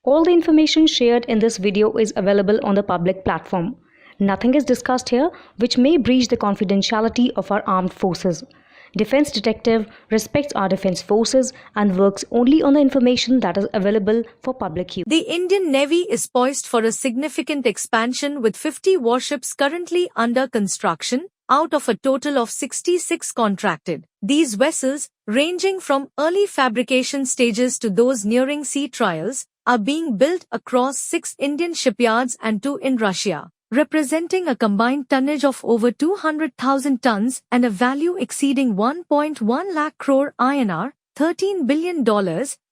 All the information shared in this video is available on the public platform. Nothing is discussed here which may breach the confidentiality of our armed forces. Defense Detective respects our defense forces and works only on the information that is available for public use. The Indian Navy is poised for a significant expansion with 50 warships currently under construction, out of a total of 66 contracted. These vessels, ranging from early fabrication stages to those nearing sea trials, are being built across 6 Indian shipyards and 2 in Russia, representing a combined tonnage of over 200,000 tons and a value exceeding 1.1 lakh crore INR, $13 billion.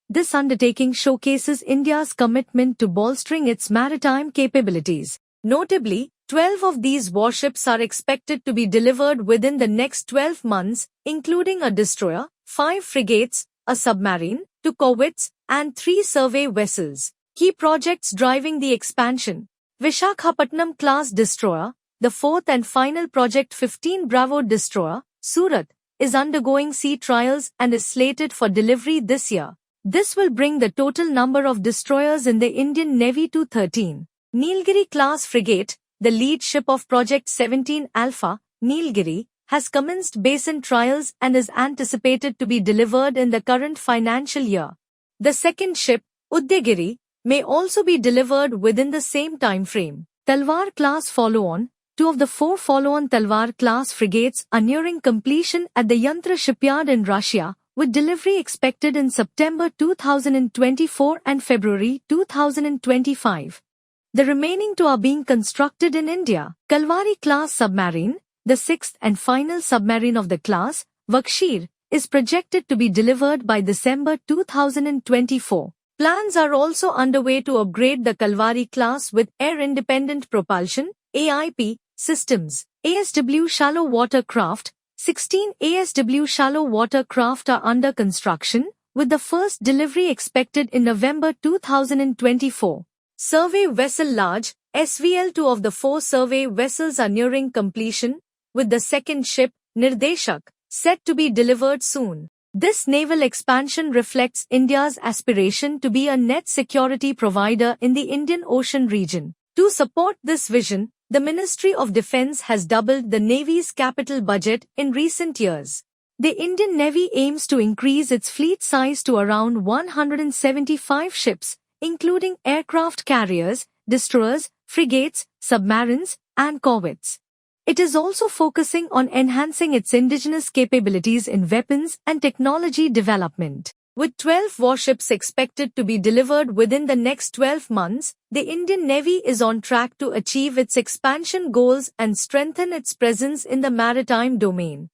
This undertaking showcases India's commitment to bolstering its maritime capabilities. Notably, 12 of these warships are expected to be delivered within the next 12 months, including a destroyer, 5 frigates, a submarine, 2 corvettes, and 3 survey vessels. Key projects driving the expansion: Vishakhapatnam class destroyer, the fourth and final Project 15 Bravo destroyer, Surat, is undergoing sea trials and is slated for delivery this year. This will bring the total number of destroyers in the Indian Navy to 13. Nilgiri class frigate, the lead ship of Project 17 Alpha, Nilgiri, has commenced basin trials and is anticipated to be delivered in the current financial year. The second ship, Udyagiri, may also be delivered within the same time frame. Talwar class follow-on, 2 of the 4 follow-on Talwar class frigates are nearing completion at the Yantra shipyard in Russia, with delivery expected in September 2024 and February 2025. The remaining 2 are being constructed in India. Kalvari class submarine, the 6th and final submarine of the class, Vakshir, is projected to be delivered by December 2024. Plans are also underway to upgrade the Kalvari class with air-independent propulsion (AIP) systems. ASW shallow water craft, 16 ASW shallow water craft are under construction, with the first delivery expected in November 2024. Survey vessel large, SVL2 of the 4 survey vessels are nearing completion, with the second ship, Nirdeshak, set to be delivered soon. This naval expansion reflects India's aspiration to be a net security provider in the Indian Ocean region. To support this vision, the Ministry of Defence has doubled the Navy's capital budget in recent years. The Indian Navy aims to increase its fleet size to around 175 ships, including aircraft carriers, destroyers, frigates, submarines, and corvettes. It is also focusing on enhancing its indigenous capabilities in weapons and technology development. With 12 warships expected to be delivered within the next 12 months, the Indian Navy is on track to achieve its expansion goals and strengthen its presence in the maritime domain.